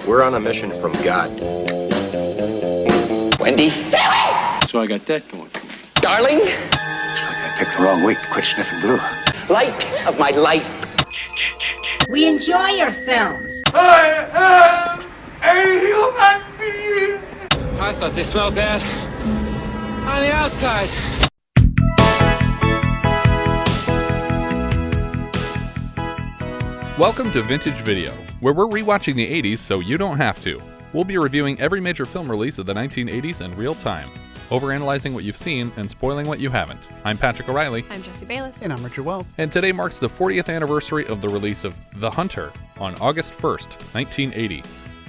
We're on a mission from God. Wendy? So I got that going for me. Darling? Looks like I picked the wrong week to quit sniffing glue. Light of my life. We enjoy your films. I am a human being. I thought they smelled bad on the outside. Welcome to Vintage Video, where we're rewatching the 80s so you don't have to. We'll be reviewing every major film release of the 1980s in real time, overanalyzing what you've seen and spoiling what you haven't. I'm Patrick O'Reilly. I'm Jesse Bayless. And I'm Richard Wells. And today marks the 40th anniversary of the release of The Hunter on August 1st, 1980.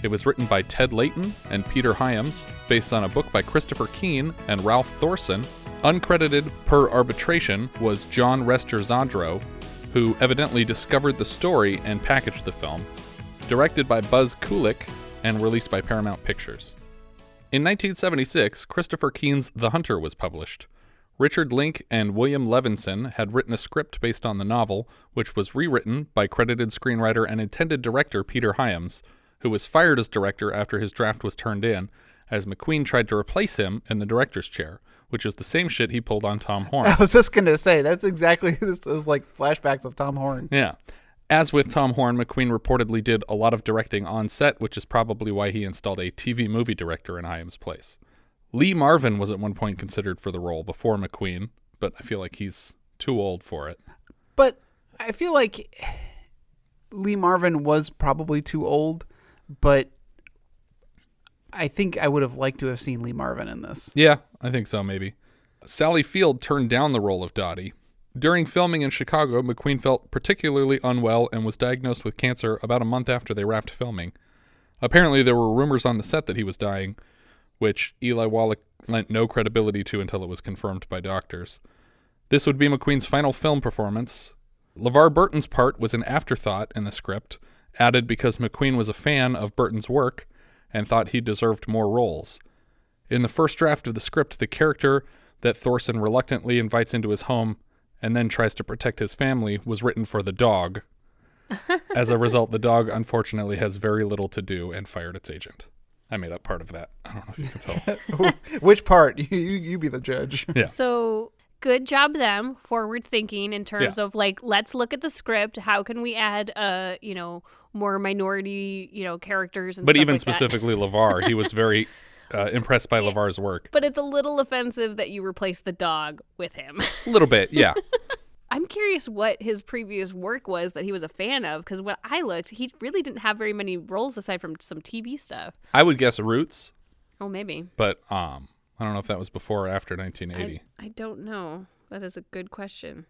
It was written by Ted Leighton and Peter Hyams, based on a book by Christopher Keane and Ralph Thorson. Uncredited per arbitration was John Rester Zodrow, who evidently discovered the story and packaged the film. Directed by Buzz Kulik and released by Paramount Pictures. In 1976, Christopher Keane's The Hunter was published. Richard Link and William Levinson had written a script based on the novel, which was rewritten by credited screenwriter and intended director Peter Hyams, who was fired as director after his draft was turned in, as McQueen tried to replace him in the director's chair, which is the same shit he pulled on Tom Horn. I was just going to say, that's exactly, this is like flashbacks of Tom Horn. Yeah. As with Tom Horn, McQueen reportedly did a lot of directing on set, which is probably why he installed a TV movie director in Hyams' place. Lee Marvin was at one point considered for the role before McQueen, but I feel like he's too old for it. But I feel like Lee Marvin was probably too old, but I think I would have liked to have seen Lee Marvin in this. Yeah, I think so, maybe. Sally Field turned down the role of Dotty. During filming in Chicago, McQueen felt particularly unwell and was diagnosed with cancer about a month after they wrapped filming. Apparently, there were rumors on the set that he was dying, which Eli Wallach lent no credibility to until it was confirmed by doctors. This would be McQueen's final film performance. LeVar Burton's part was an afterthought in the script, added because McQueen was a fan of Burton's work and thought he deserved more roles. In the first draft of the script, the character that Thorson reluctantly invites into his home and then tries to protect his family was written for the dog. As a result, the dog unfortunately has very little to do and fired its agent. I made up part of that. I don't know if you can tell. Which part? You be the judge. Yeah. So good job them, forward thinking in terms of like, let's look at the script. How can we add, more minority, characters and but stuff even like specifically LeVar, he was very impressed by LeVar's work. But it's a little offensive that you replace the dog with him. A little bit, yeah. I'm curious what his previous work was that he was a fan of, because when I looked, he really didn't have very many roles aside from some TV stuff. I would guess Roots. Oh, maybe. But I don't know if that was before or after 1980. I don't know. That is a good question.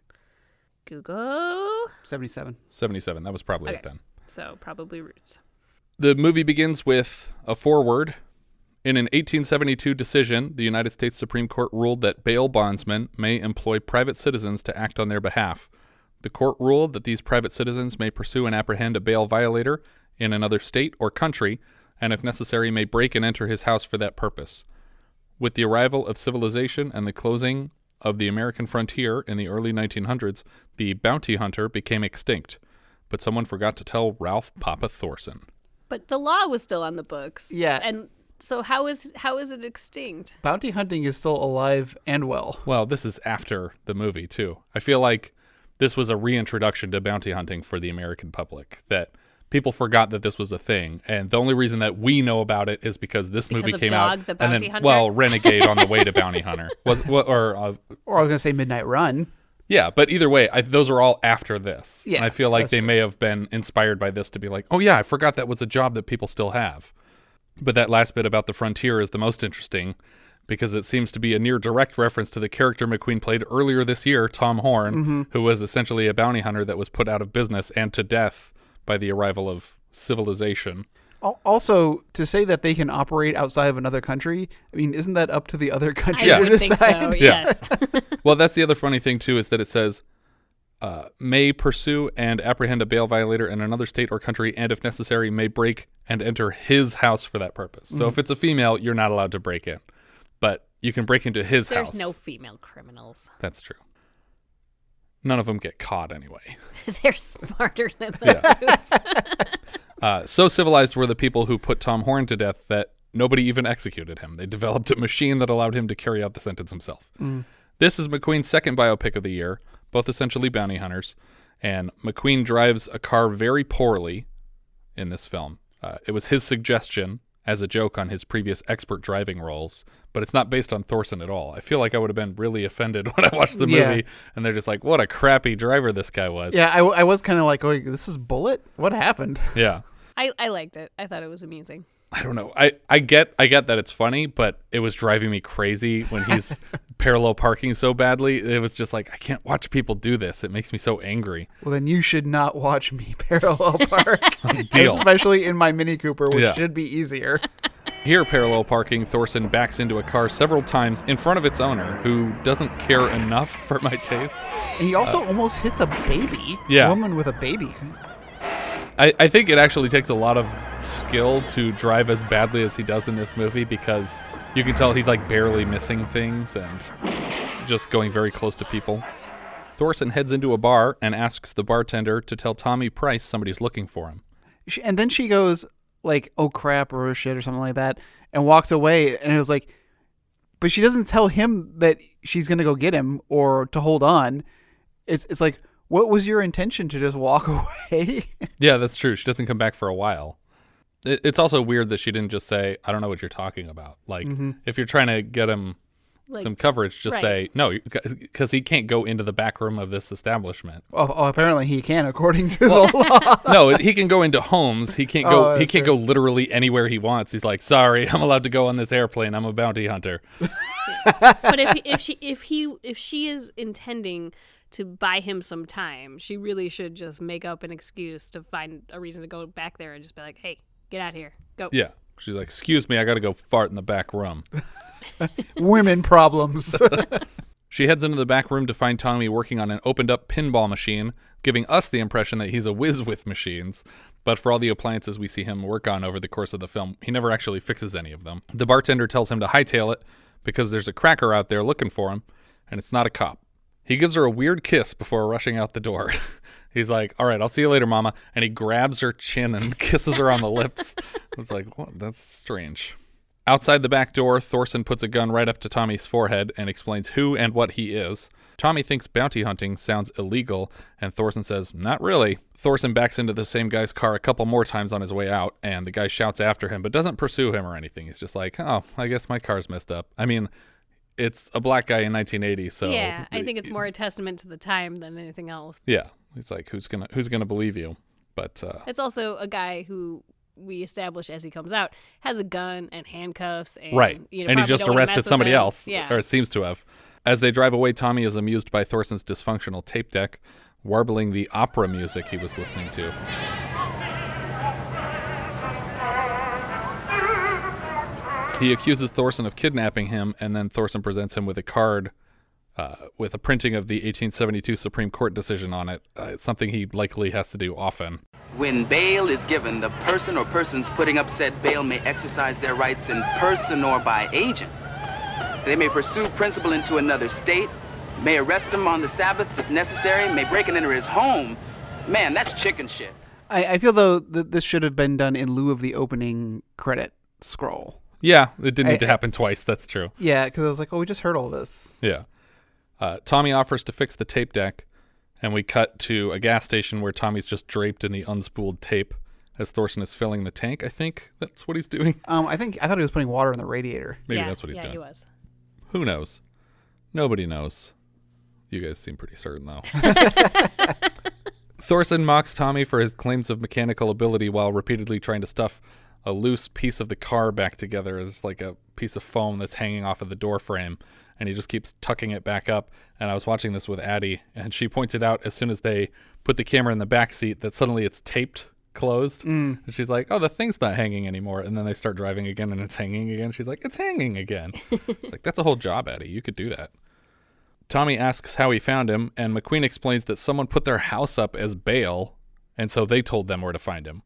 Google. 77. 77. That was probably Okay. it then. So probably Roots. The movie begins with a foreword. In an 1872 decision, the United States Supreme Court ruled that bail bondsmen may employ private citizens to act on their behalf. The court ruled that these private citizens may pursue and apprehend a bail violator in another state or country, and if necessary may break and enter his house for that purpose. With the arrival of civilization and the closing of the American frontier in the early 1900s, the bounty hunter became extinct. But someone forgot to tell Ralph Papa Thorson. But the law was still on the books. Yeah. And so how is it extinct? Bounty hunting is still alive and well. Well, this is after the movie, too. I feel like this was a reintroduction to bounty hunting for the American public, that people forgot that this was a thing. And the only reason that we know about it is because this movie came Dog, out. the bounty and then, hunter? well, Renegade on the Way to Bounty Hunter. Or I was going to say Midnight Run. Yeah, but either way, those are all after this. Yeah, and I feel like they true. may have been inspired by this to be like, oh yeah, I forgot that was a job that people still have. But that last bit about the frontier is the most interesting because it seems to be a near direct reference to the character McQueen played earlier this year, Tom Horn, who was essentially a bounty hunter that was put out of business and to death by the arrival of civilization. Also, to say that they can operate outside of another country, I mean, isn't that up to the other country I to would think decide? so, yes. Well, that's the other funny thing, too, is that it says, may pursue and apprehend a bail violator in another state or country, and if necessary, may break and enter his house for that purpose. So if it's a female, you're not allowed to break in. But you can break into his house. There's no female criminals. That's true. None of them get caught anyway. They're smarter than the dudes. So civilized were the people who put Tom Horn to death that nobody even executed him. They developed a machine that allowed him to carry out the sentence himself. This is McQueen's second biopic of the year, both essentially bounty hunters, and McQueen drives a car very poorly in this film. It was his suggestion as a joke on his previous expert driving roles, but it's not based on Thorson at all. I feel like I would have been really offended when I watched the movie, and they're just like, what a crappy driver this guy was. Yeah, I was kind of like, oh, this is Bullet? What happened? Yeah. I liked it. I thought it was amusing. I don't know. I get that it's funny, but it was driving me crazy when he's parallel parking so badly. It was just like, I can't watch people do this. It makes me so angry. Well, then you should not watch me parallel park. Deal. Especially in my Mini Cooper, which should be easier. Here, parallel parking, Thorson backs into a car several times in front of its owner, who doesn't care enough for my taste. And he also almost hits a baby. Yeah. A woman with a baby. I think it actually takes a lot of skill to drive as badly as he does in this movie, because you can tell he's like barely missing things and just going very close to people. Thorson heads into a bar and asks the bartender to tell Tommy Price somebody's looking for him. And then she goes like, oh crap, or oh shit, or something like that, and walks away. And it was like, but she doesn't tell him that she's going to go get him or to hold on. It's like, what was your intention, to just walk away? Yeah, that's true. She doesn't come back for a while. It's also weird that she didn't just say, I don't know what you're talking about. Like, if you're trying to get him some coverage, just say, no, because he can't go into the back room of this establishment. Oh, apparently he can, according to the law. No, he can go into homes. He can't go. He can't go literally anywhere he wants. He's like, sorry, I'm allowed to go on this airplane. I'm a bounty hunter. But if she is intending to buy him some time, she really should just make up an excuse to find a reason to go back there and just be like, hey, get out of here. Go. Yeah. She's like, excuse me, I got to go fart in the back room. Women problems. She heads into the back room to find Tommy working on an opened up pinball machine, giving us the impression that he's a whiz with machines. But for all the appliances we see him work on over the course of the film, he never actually fixes any of them. The bartender tells him to hightail it because there's a cracker out there looking for him, and it's not a cop. He gives her a weird kiss before rushing out the door. He's like, all right, I'll see you later, mama. And he grabs her chin and kisses her on the lips. I was like, what? That's strange. Outside the back door, Thorson puts a gun right up to Tommy's forehead and explains who and what he is. Tommy thinks bounty hunting sounds illegal, and Thorson says, not really. Thorson backs into the same guy's car a couple more times on his way out, and the guy shouts after him, but doesn't pursue him or anything. He's just like, oh, I guess my car's messed up. I mean, it's a black guy in 1980, so yeah, I think it's more a testament to the time than anything else. Yeah, it's like, who's gonna believe you? But it's also a guy who we establish as he comes out has a gun and handcuffs, and right, and he just arrested somebody else, yeah, or seems to have. As they drive away, Tommy is amused by Thorson's dysfunctional tape deck, warbling the opera music he was listening to. He accuses Thorson of kidnapping him, and then Thorson presents him with a card with a printing of the 1872 Supreme Court decision on it. It's something he likely has to do often. When bail is given, the person or persons putting up said bail may exercise their rights in person or by agent. They may pursue principal into another state, may arrest him on the Sabbath if necessary, may break and enter his home. Man, that's chicken shit. I feel, though, that this should have been done in lieu of the opening credit scroll. Yeah, it didn't need to happen twice. That's true. Yeah, because I was like, oh, we just heard all this. Yeah. Tommy offers to fix the tape deck, and we cut to a gas station where Tommy's just draped in the unspooled tape as Thorson is filling the tank. I think that's what he's doing. I thought he was putting water in the radiator. Maybe that's what he's doing. Yeah, he was. Who knows? Nobody knows. You guys seem pretty certain, though. Thorson mocks Tommy for his claims of mechanical ability while repeatedly trying to stuff a loose piece of the car back together as like a piece of foam that's hanging off of the door frame, and he just keeps tucking it back up. And I was watching this with Addie, and she pointed out as soon as they put the camera in the back seat that suddenly it's taped closed. And she's like, oh, the thing's not hanging anymore. And then they start driving again and it's hanging again. She's like, it's hanging again. It's like, that's a whole job, Addie. You could do that. Tommy asks how he found him, and McQueen explains that someone put their house up as bail, and so they told them where to find him.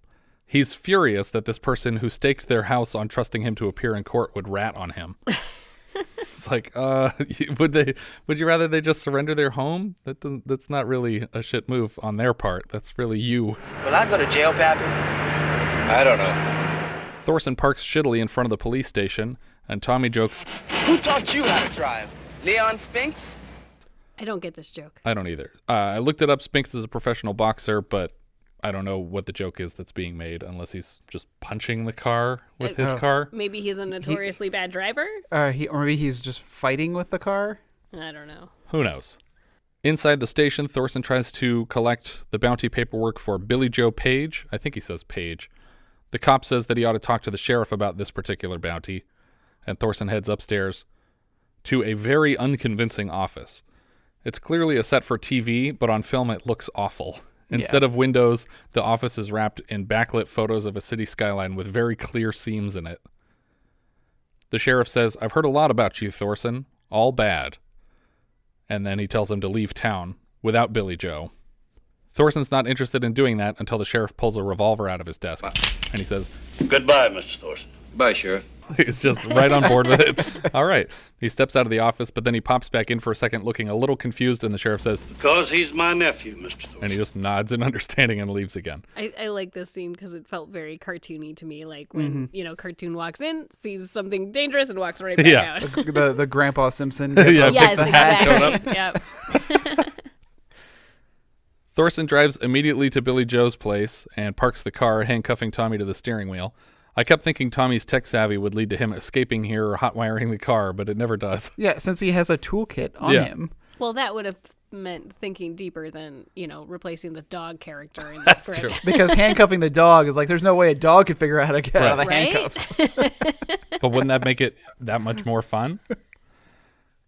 He's furious that this person who staked their house on trusting him to appear in court would rat on him. It's like, would you rather they just surrender their home? That's not really a shit move on their part. That's really you. Will I go to jail, Pappy? I don't know. Thorson parks shittily in front of the police station, and Tommy jokes, Who taught you how to drive? Leon Spinks? I don't get this joke. I don't either. I looked it up. Spinks is a professional boxer, but I don't know what the joke is that's being made unless he's just punching the car with his car. Maybe he's a notoriously bad driver? Or maybe he's just fighting with the car. I don't know. Who knows? Inside the station, Thorson tries to collect the bounty paperwork for Billie Joe Page. I think he says Page. The cop says that he ought to talk to the sheriff about this particular bounty, and Thorson heads upstairs to a very unconvincing office. It's clearly a set for TV, but on film it looks awful. Instead of windows, the office is wrapped in backlit photos of a city skyline with very clear seams in it. The sheriff says, I've heard a lot about you, Thorson. All bad. And then he tells him to leave town without Billie Joe. Thorson's not interested in doing that until the sheriff pulls a revolver out of his desk. And he says, Goodbye, Mr. Thorson. Bye, Sheriff. he's just right on board with it. All right. He steps out of the office, but then he pops back in for a second looking a little confused, and the sheriff says, Because he's my nephew, Mr. Thorson. and he just nods in understanding and leaves again. I like this scene because it felt very cartoony to me. Like when, cartoon walks in, sees something dangerous, and walks right back out. The Grandpa Simpson. Yeah, Yes, puts the hat exactly. up. Thorson drives immediately to Billie Joe's place and parks the car, handcuffing Tommy to the steering wheel. I kept thinking Tommy's tech savvy would lead to him escaping here or hotwiring the car, but it never does. Yeah, since he has a toolkit on him. Well, that would have meant thinking deeper than, replacing the dog character in the script. True. Because handcuffing the dog is like, there's no way a dog could figure out how to get out of the Right? handcuffs. But wouldn't that make it that much more fun?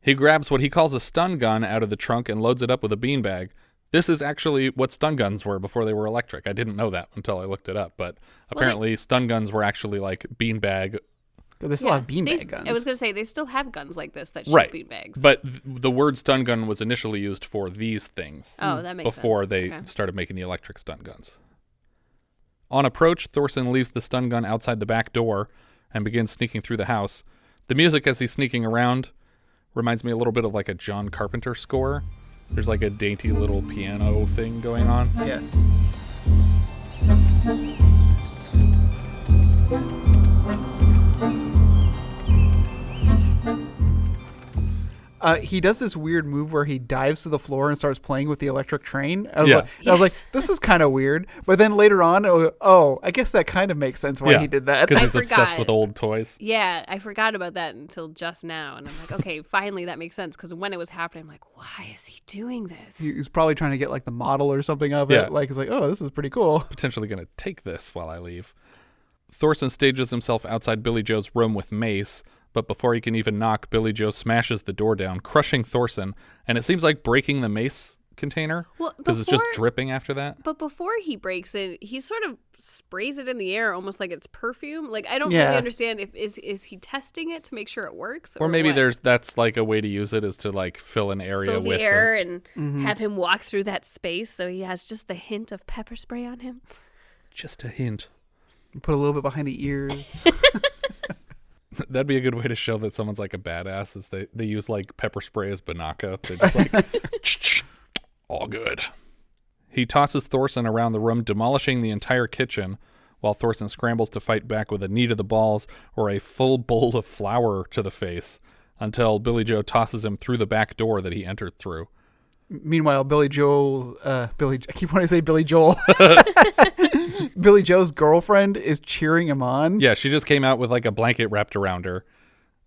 He grabs what he calls a stun gun out of the trunk and loads it up with a beanbag. This is actually what stun guns were before they were electric. I didn't know that until I looked it up, but apparently stun guns were actually like beanbag. They still have beanbag guns. I was going to say, they still have guns like this that shoot Right. beanbags. But the word stun gun was initially used for these things. Oh, that makes sense. Before they started making the electric stun guns. On approach, Thorson leaves the stun gun outside the back door and begins sneaking through the house. The music as he's sneaking around reminds me a little bit of like a John Carpenter score. There's like a dainty little piano thing going on. Yeah. He does this weird move where he dives to the floor and starts playing with the electric train. I was like, this is kind of weird. But then later on, I guess that kind of makes sense why he did that. Because I he's obsessed with old toys. Yeah, I forgot about that until just now. And I'm like, okay, finally that makes sense. Because when it was happening, I'm like, why is he doing this? He's probably trying to get like the model or something of Yeah. it. Like, he's like, oh, this is pretty cool. Potentially going to take this while I leave. Thorson stages himself outside Billie Joe's room with mace, but before he can even knock, Billie Joe smashes the door down, crushing Thorson, and it seems like breaking the mace container because it's just dripping after that. But before he breaks it, he sort of sprays it in the air almost like it's perfume. Like, I don't really understand if is he testing it to make sure it works? Or maybe what? that's like a way to use it is to like fill an area Fill the with air and have him walk through that space so he has just the hint of pepper spray on him. Just a hint. Put a little bit behind the ears. That'd be a good way to show that someone's like a badass is they use like pepper spray as banaka. They're just like, all good. He tosses Thorson around the room, demolishing the entire kitchen, while Thorson scrambles to fight back with a knee to the balls or a full bowl of flour to the face until Billie Joe tosses him through the back door that he entered through. Meanwhile, I keep wanting to say Billy Joel. Billie Joe's girlfriend is cheering him on. Yeah, she just came out with like a blanket wrapped around her.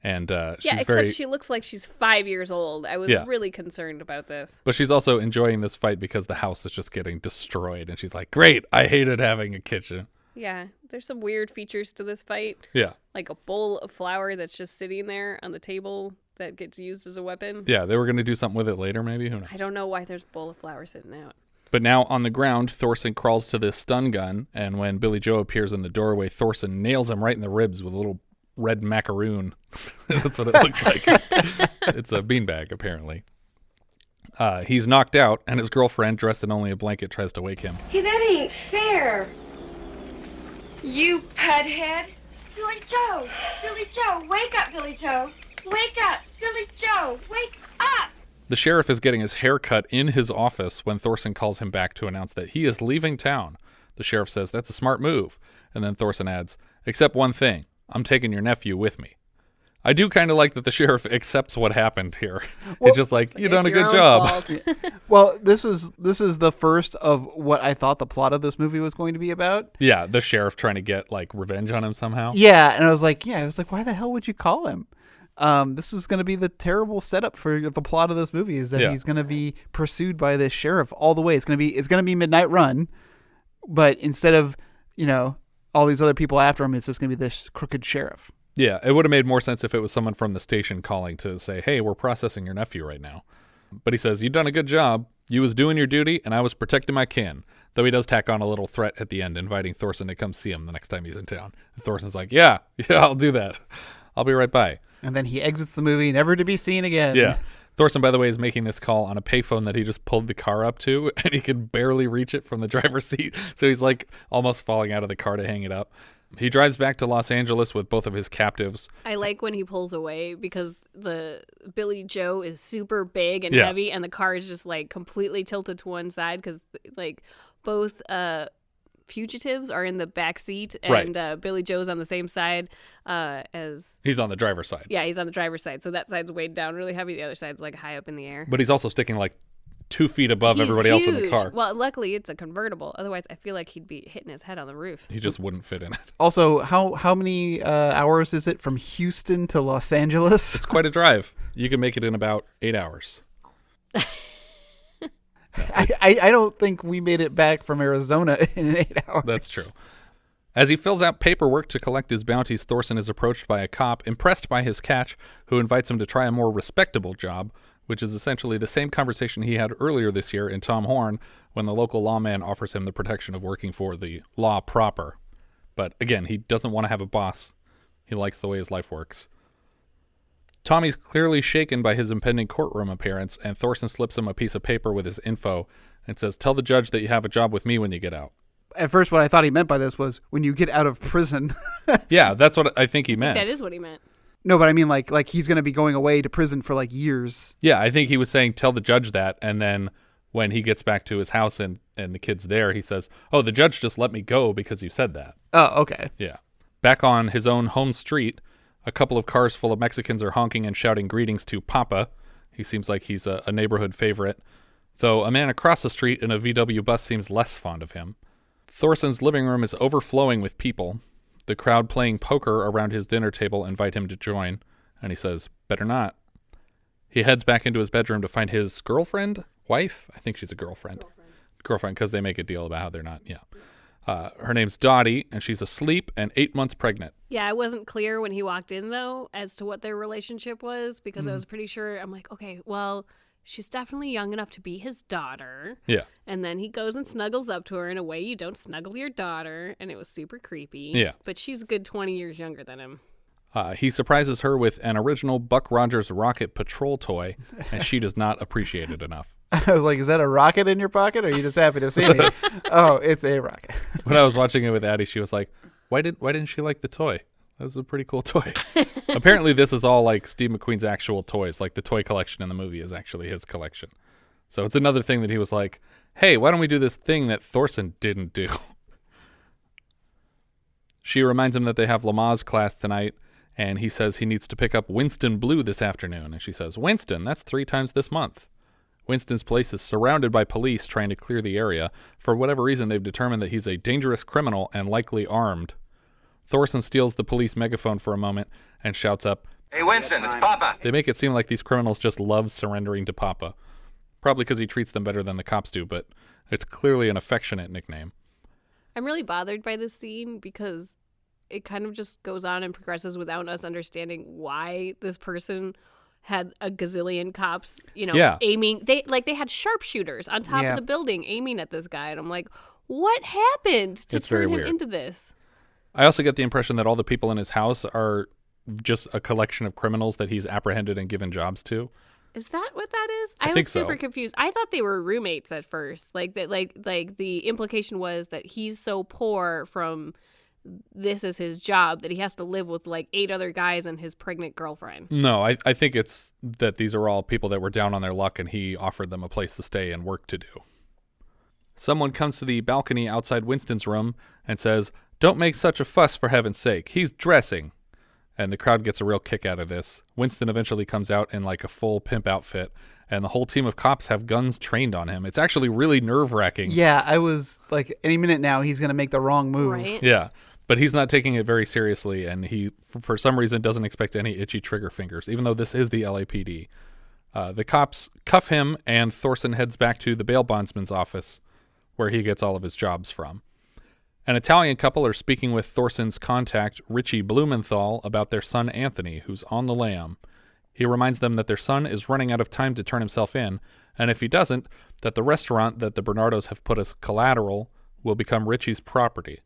And she's except she looks like she's 5 years old. I was really concerned about this. But she's also enjoying this fight because the house is just getting destroyed. And she's like, great, I hated having a kitchen. Yeah, there's some weird features to this fight. Yeah. Like a bowl of flour that's just sitting there on the table that gets used as a weapon. Yeah, they were going to do something with it later, maybe. Who knows? I don't know why there's a bowl of flour sitting out. But now on the ground, Thorson crawls to this stun gun, and when Billie Joe appears in the doorway, Thorson nails him right in the ribs with a little red macaroon. That's what it looks like. It's a beanbag, apparently. He's knocked out, and his girlfriend, dressed in only a blanket, tries to wake him. Hey, that ain't fair. You pudhead. Billie Joe! Billie Joe! Wake up, Billie Joe! Wake up! Billie Joe! Wake up! The sheriff is getting his hair cut in his office when Thorson calls him back to announce that he is leaving town. The sheriff says that's a smart move, And then Thorson adds, except one thing, I'm taking your nephew with me. I do kind of like that the sheriff accepts what happened here. Well, it's just like, you done a good job. Well, this is the first of what I thought the plot of this movie was going to be about. Yeah, the sheriff trying to get like revenge on him somehow. Yeah, and I was like, why the hell would you call him? This is going to be the terrible setup for the plot of this movie, is that he's going to be pursued by this sheriff all the way. It's going to be Midnight Run, but instead of, all these other people after him, it's just going to be this crooked sheriff. Yeah, it would have made more sense if it was someone from the station calling to say, hey, we're processing your nephew right now. But he says, you've done a good job. You was doing your duty, and I was protecting my kin. Though he does tack on a little threat at the end, inviting Thorson to come see him the next time he's in town. And Thorson's like, yeah, I'll do that. I'll be right by. And then he exits the movie, never to be seen again. Yeah. Thorson, by the way, is making this call on a payphone that he just pulled the car up to, and he can barely reach it from the driver's seat. So he's like almost falling out of the car to hang it up. He drives back to Los Angeles with both of his captives. I like when he pulls away because the Billie Joe is super big and heavy, and the car is just like completely tilted to one side because like both fugitives are in the back seat, and Billie Joe's on the same side as... He's on the driver's side. Yeah, he's on the driver's side. So that side's weighed down really heavy. The other side's like high up in the air. But he's also sticking like 2 feet above everybody else in the car. Well, luckily it's a convertible. Otherwise, I feel like he'd be hitting his head on the roof. He just wouldn't fit in it. Also, how many hours is it from Houston to Los Angeles? It's quite a drive. You can make it in about 8 hours. I don't think we made it back from Arizona in 8 hours. That's true. As he fills out paperwork to collect his bounties, Thorson is approached by a cop, impressed by his catch, who invites him to try a more respectable job, which is essentially the same conversation he had earlier this year in Tom Horn when the local lawman offers him the protection of working for the law proper. But again, he doesn't want to have a boss. He likes the way his life works. Tommy's clearly shaken by his impending courtroom appearance, and Thorson slips him a piece of paper with his info and says, tell the judge that you have a job with me when you get out. At first, what I thought he meant by this was when you get out of prison. Yeah, that's what I think he meant. That is what he meant. No, but I mean like he's going to be going away to prison for like years. Yeah, I think he was saying tell the judge that, and then when he gets back to his house and the kid's there, he says, oh, the judge just let me go because you said that. Oh, okay. Yeah. Back on his own home street, a couple of cars full of Mexicans are honking and shouting greetings to Papa. He seems like he's a neighborhood favorite, though a man across the street in a VW bus seems less fond of him. Thorson's living room is overflowing with people. The crowd playing poker around his dinner table invite him to join, and he says, better not. He heads back into his bedroom to find his girlfriend? Wife? I think she's a girlfriend. Girlfriend, because they make a deal about how they're not, her name's Dotty, and she's asleep and 8 months pregnant. Yeah, I wasn't clear when he walked in, though, as to what their relationship was, because I was pretty sure, I'm like, okay, well, she's definitely young enough to be his daughter. Yeah. And then he goes and snuggles up to her in a way you don't snuggle your daughter, and it was super creepy. Yeah. But she's a good 20 years younger than him. He surprises her with an original Buck Rogers Rocket Patrol toy, and she does not appreciate it enough. I was like, is that a rocket in your pocket, or are you just happy to see me? Oh, it's a rocket. When I was watching it with Addie, she was like, why didn't she like the toy? That was a pretty cool toy. Apparently, this is all like Steve McQueen's actual toys. Like the toy collection in the movie is actually his collection. So it's another thing that he was like, hey, why don't we do this thing that Thorson didn't do? She reminds him that they have Lamaze class tonight, and he says he needs to pick up Winston Blue this afternoon. And she says, Winston, that's 3 times this month. Winston's place is surrounded by police trying to clear the area. For whatever reason, they've determined that he's a dangerous criminal and likely armed. Thorson steals the police megaphone for a moment and shouts up, Hey, Winston, it's Papa. They make it seem like these criminals just love surrendering to Papa. Probably because he treats them better than the cops do, but it's clearly an affectionate nickname. I'm really bothered by this scene because it kind of just goes on and progresses without us understanding why this person had a gazillion cops, aiming. They had sharpshooters on top of the building aiming at this guy. And I'm like, what happened to turn him into this? I also get the impression that all the people in his house are just a collection of criminals that he's apprehended and given jobs to. Is that what that is? I think was super so. confused. I thought they were roommates at first. Like that, like the implication was that he's so poor from this is his job that he has to live with like 8 other guys and his pregnant girlfriend. No, I think it's that these are all people that were down on their luck and he offered them a place to stay and work to do. Someone comes to the balcony outside Winston's room and says, Don't make such a fuss, for heaven's sake. He's dressing. And the crowd gets a real kick out of this. Winston eventually comes out in like a full pimp outfit, and the whole team of cops have guns trained on him. It's actually really nerve-wracking. Yeah, I was like, any minute now, he's going to make the wrong move. Right? Yeah, but he's not taking it very seriously, and he, for some reason, doesn't expect any itchy trigger fingers, even though this is the LAPD. The cops cuff him, and Thorson heads back to the bail bondsman's office, where he gets all of his jobs from. An Italian couple are speaking with Thorson's contact, Ritchie Blumenthal, about their son Anthony, who's on the lam. He reminds them that their son is running out of time to turn himself in, and if he doesn't, that the restaurant that the Bernardos have put as collateral will become Ritchie's property.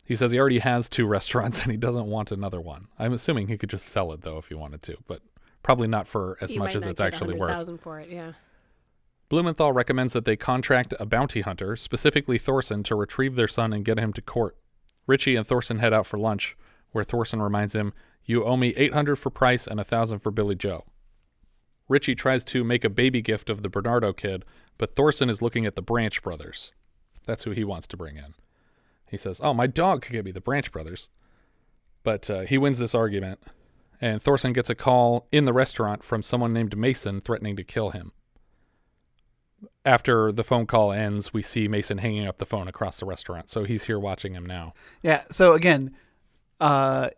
He says he already has 2 restaurants and he doesn't want another one. I'm assuming he could just sell it, though, if he wanted to, but probably not for as much as it's actually worth. $100,000 for it, yeah. Blumenthal recommends that they contract a bounty hunter, specifically Thorson, to retrieve their son and get him to court. Ritchie and Thorson head out for lunch, where Thorson reminds him, "You owe me $800 for Price and $1,000 for Billie Joe." Ritchie tries to make a baby gift of the Bernardo kid, but Thorson is looking at the Branch brothers. That's who he wants to bring in. He says, "Oh, my dog could give me the Branch brothers." But he wins this argument, and Thorson gets a call in the restaurant from someone named Mason threatening to kill him. After the phone call ends, we see Mason hanging up the phone across the restaurant, so he's here watching him now. Yeah, so again,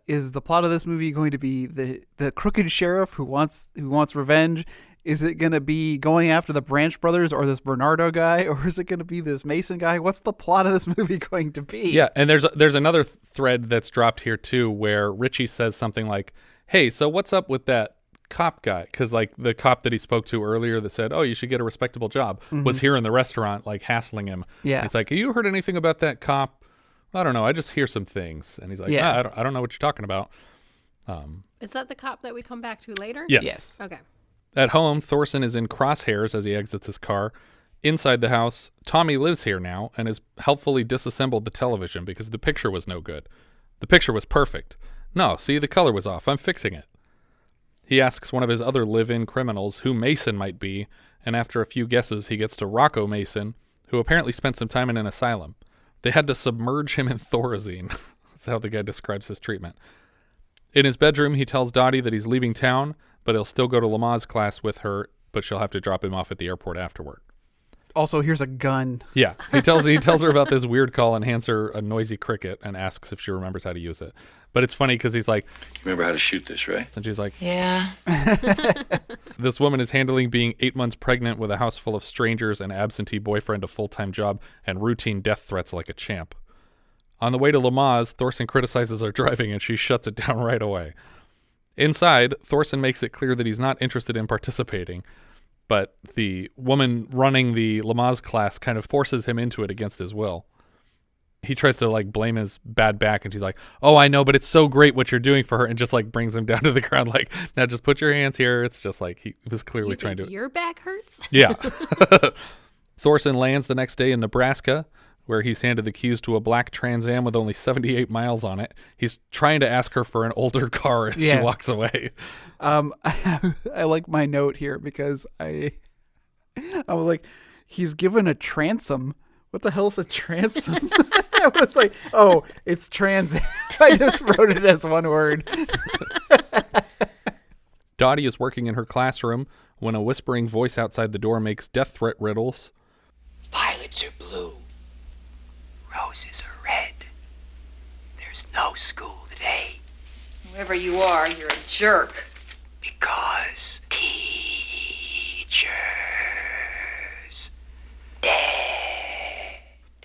is the plot of this movie going to be the crooked sheriff who wants revenge? Is it going to be going after the Branch brothers or this Bernardo guy, or is it going to be this Mason guy? What's the plot of this movie going to be? Yeah, and there's another thread that's dropped here too, where Ritchie says something like, "Hey, so what's up with that cop guy?" Because like the cop that he spoke to earlier that said, "Oh, you should get a respectable job," was here in the restaurant like hassling him. Yeah, he's like, "Have you heard anything about that cop?" "I don't know. I just hear some things." And he's like, "Yeah, I don't know what you're talking about." Is that the cop that we come back to later? Yes. Okay. At home, Thorson is in crosshairs as he exits his car. Inside the house, Tommy lives here now and has helpfully disassembled the television because the picture was no good. The picture was perfect. "No, see, the color was off. I'm fixing it." He asks one of his other live-in criminals who Mason might be, and after a few guesses, he gets to Rocco Mason, who apparently spent some time in an asylum. They had to submerge him in Thorazine. That's how the guy describes his treatment. In his bedroom, he tells Dotty that he's leaving town, but he'll still go to Lama's class with her, but she'll have to drop him off at the airport afterward. Also, here's a gun. Yeah, he tells her about this weird call and hands her a noisy cricket and asks if she remembers how to use it. But it's funny because he's like, "You remember how to shoot this, right?" And she's like, Yeah. This woman is handling being 8 months pregnant with a house full of strangers, an absentee boyfriend, a full-time job, and routine death threats like a champ. On the way to Lama's, Thorson criticizes her driving and she shuts it down right away. Inside, Thorson makes it clear that he's not interested in participating, but the woman running the Lama's class kind of forces him into it against his will. He tries to like blame his bad back, and she's like, "Oh, I know, but it's so great what you're doing for her," and just like brings him down to the ground like, "Now just put your hands here." It's just like he was clearly trying to. Your back hurts? Yeah. Thorson lands the next day in Nebraska, where he's handed the keys to a black Trans Am with only 78 miles on it. He's trying to ask her for an older car as she walks away. I like my note here because I was like, he's given a transom. What the hell is a transom? I was like, oh, it's Trans Am. I just wrote it as one word. Dotty is working in her classroom when a whispering voice outside the door makes death threat riddles. Violets are blue. Roses are red. There's no school today. Whoever you are, you're a jerk. Because teachers dead.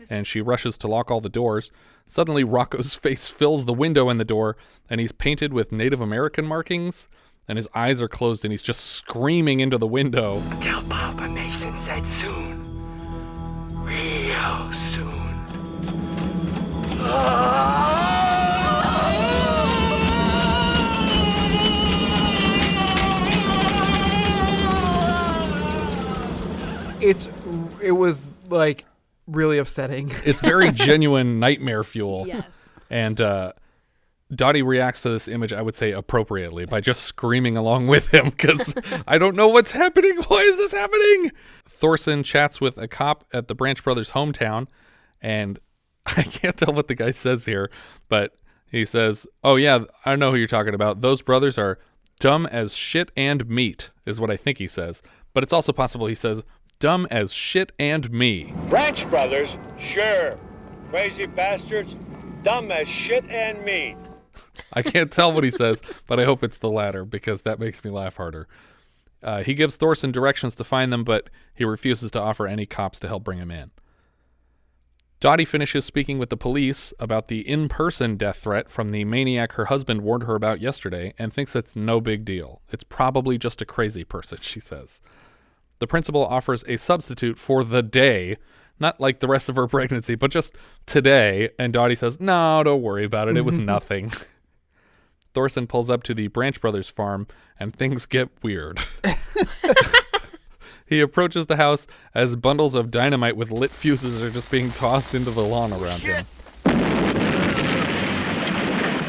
And she rushes to lock all the doors. Suddenly, Rocco's face fills the window in the door, and he's painted with Native American markings, and his eyes are closed, and he's just screaming into the window. Tell Papa Mason said soon. Real soon. It was like really upsetting. It's very genuine nightmare fuel. Yes. And Dotty reacts to this image, I would say, appropriately by just screaming along with him because I don't know what's happening. Why is this happening? Thorson chats with a cop at the Branch brothers' hometown, and I can't tell what the guy says here, but he says, oh yeah, I know who you're talking about. Those brothers are dumb as shit and meat, is what I think he says. But it's also possible he says, dumb as shit and me. Branch brothers? Sure. Crazy bastards? Dumb as shit and me. I can't tell what he says, but I hope it's the latter, because that makes me laugh harder. He gives Thorson directions to find them, but he refuses to offer any cops to help bring him in. Dotty finishes speaking with the police about the in-person death threat from the maniac her husband warned her about yesterday and thinks it's no big deal. It's probably just a crazy person, she says. The principal offers a substitute for the day, not like the rest of her pregnancy, but just today, and Dotty says, no, don't worry about it, it was nothing. Thorson pulls up to the Branch Brothers farm, and things get weird. He approaches the house as bundles of dynamite with lit fuses are just being tossed into the lawn around him.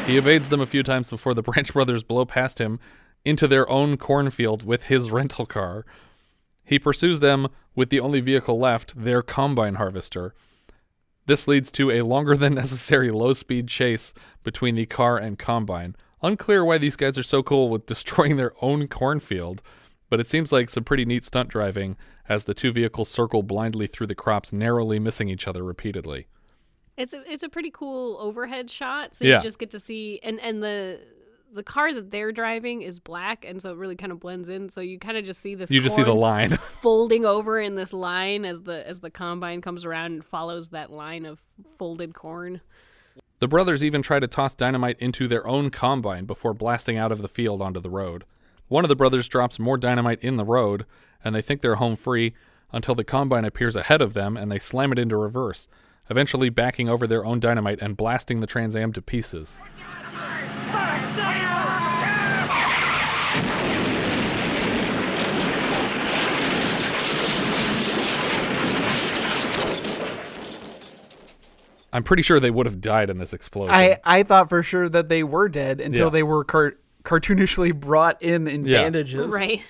He evades them a few times before the Branch Brothers blow past him into their own cornfield with his rental car. He pursues them with the only vehicle left, their combine harvester. This leads to a longer than necessary low-speed chase between the car and combine. Unclear why these guys are so cool with destroying their own cornfield, but it seems like some pretty neat stunt driving as the two vehicles circle blindly through the crops, narrowly missing each other repeatedly. It's a pretty cool overhead shot, so Yeah. you just get to see, and the car that they're driving is black, and so it really kind of blends in. So you kind of just see this. You just see the corn line folding over in this line as the combine comes around and follows that line of folded corn. The brothers even try to toss dynamite into their own combine before blasting out of the field onto the road. One of the brothers drops more dynamite in the road, and they think they're home free until the combine appears ahead of them and they slam it into reverse, eventually backing over their own dynamite and blasting the Trans Am to pieces. I'm pretty sure they would have died in this explosion. I thought for sure that they were dead until they were cartoonishly brought in bandages. Right.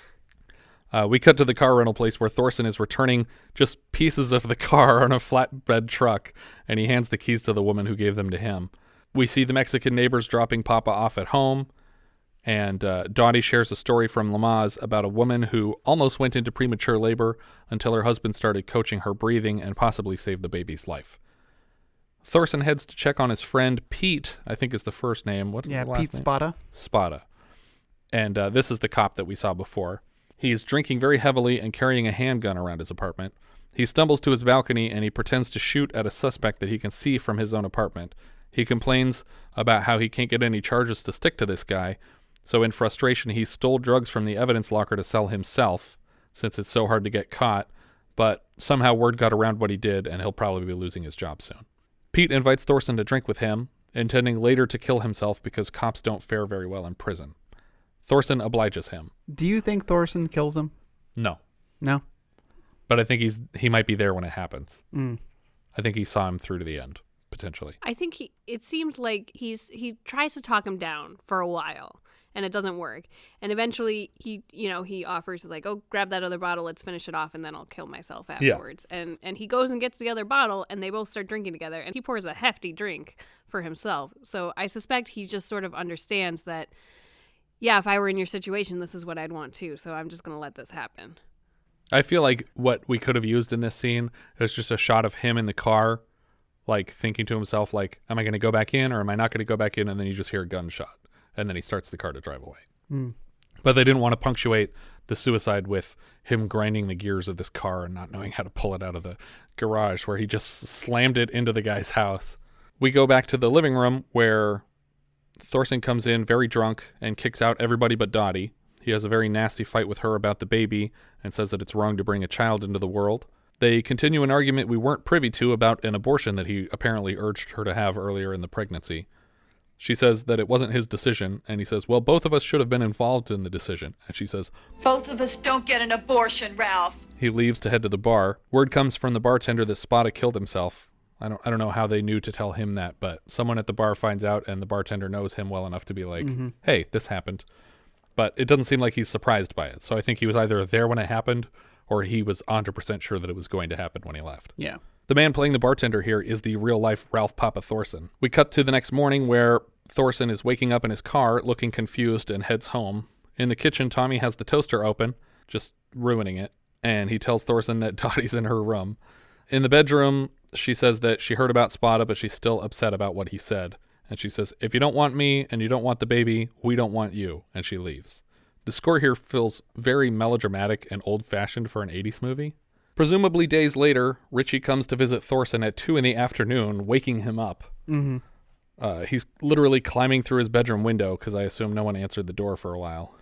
We cut to the car rental place where Thorson is returning just pieces of the car on a flatbed truck, and he hands the keys to the woman who gave them to him. We see the Mexican neighbors dropping Papa off at home, and Dotty shares a story from Lamaze about a woman who almost went into premature labor until her husband started coaching her breathing and possibly saved the baby's life. Thorson heads to check on his friend Pete, I think is the first name. What's the last Pete name? Spota. Spota. And this is the cop that we saw before. He's drinking very heavily and carrying a handgun around his apartment. He stumbles to his balcony and he pretends to shoot at a suspect that he can see from his own apartment. He complains about how he can't get any charges to stick to this guy, so in frustration he stole drugs from the evidence locker to sell himself, since it's so hard to get caught, but somehow word got around what he did and he'll probably be losing his job soon. Pete invites Thorson to drink with him, intending later to kill himself because cops don't fare very well in prison. Thorson obliges him. Do you think Thorson kills him? No. No? But I think he might be there when it happens. Mm. I think he saw him through to the end, potentially. I think it seems like he tries to talk him down for a while, and it doesn't work. And eventually he offers like, oh, grab that other bottle, let's finish it off, and then I'll kill myself afterwards. Yeah. And he goes and gets the other bottle, and they both start drinking together, and he pours a hefty drink for himself. So I suspect he just sort of understands that, yeah, if I were in your situation, this is what I'd want too, so I'm just going to let this happen. I feel like what we could have used in this scene is just a shot of him in the car, like thinking to himself, like, am I going to go back in or am I not going to go back in? And then you just hear a gunshot. And then he starts the car to drive away. Mm. But they didn't want to punctuate the suicide with him grinding the gears of this car and not knowing how to pull it out of the garage, where he just slammed it into the guy's house. We go back to the living room where Thorson comes in very drunk and kicks out everybody but Dotty. He has a very nasty fight with her about the baby and says that it's wrong to bring a child into the world. They continue an argument we weren't privy to about an abortion that he apparently urged her to have earlier in the pregnancy. She says that it wasn't his decision, and he says, well, both of us should have been involved in the decision. And she says, Both of us don't get an abortion, Ralph. He leaves to head to the bar. Word comes from the bartender that Spota killed himself. I don't know how they knew to tell him that, but someone at the bar finds out, and the bartender knows him well enough to be like, hey, this happened. But it doesn't seem like he's surprised by it. So I think he was either there when it happened, or he was 100% sure that it was going to happen when he left. Yeah. The man playing the bartender here is the real-life Ralph Papa Thorson. We cut to the next morning where Thorson is waking up in his car, looking confused, and heads home. In the kitchen, Tommy has the toaster open, just ruining it, and he tells Thorson that Dottie's in her room. In the bedroom, she says that she heard about Spota, but she's still upset about what he said. And she says, if you don't want me and you don't want the baby, we don't want you. And she leaves. The score here feels very melodramatic and old-fashioned for an 80s movie. Presumably days later, Ritchie comes to visit Thorson at 2 p.m, waking him up. Mm-hmm. He's literally climbing through his bedroom window because I assume no one answered the door for a while.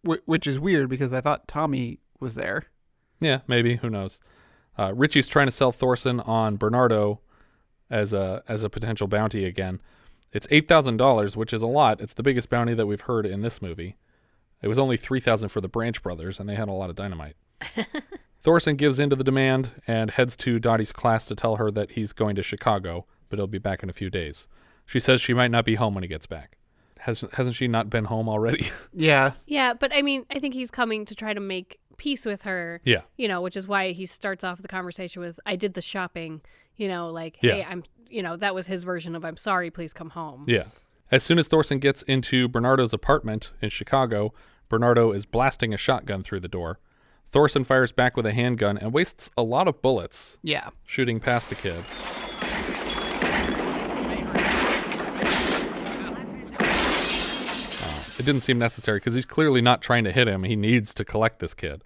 Which is weird because I thought Tommy was there. Yeah, maybe. Who knows? Ritchie's trying to sell Thorson on Bernardo as a potential bounty again. It's $8,000, which is a lot. It's the biggest bounty that we've heard in this movie. It was only $3,000 for the Branch brothers, and they had a lot of dynamite. Thorson gives in to the demand and heads to Dottie's class to tell her that he's going to Chicago, but he'll be back in a few days. She says she might not be home when he gets back. Hasn't she not been home already? Yeah. Yeah, but I mean, I think he's coming to try to make peace with her. Yeah. Which is why he starts off the conversation with, I did the shopping, like, Yeah. hey, I'm, that was his version of, I'm sorry, please come home. Yeah. As soon as Thorson gets into Bernardo's apartment in Chicago, Bernardo is blasting a shotgun through the door. Thorson fires back with a handgun and wastes a lot of bullets. Yeah. Shooting past the kid. It didn't seem necessary because he's clearly not trying to hit him. He needs to collect this kid.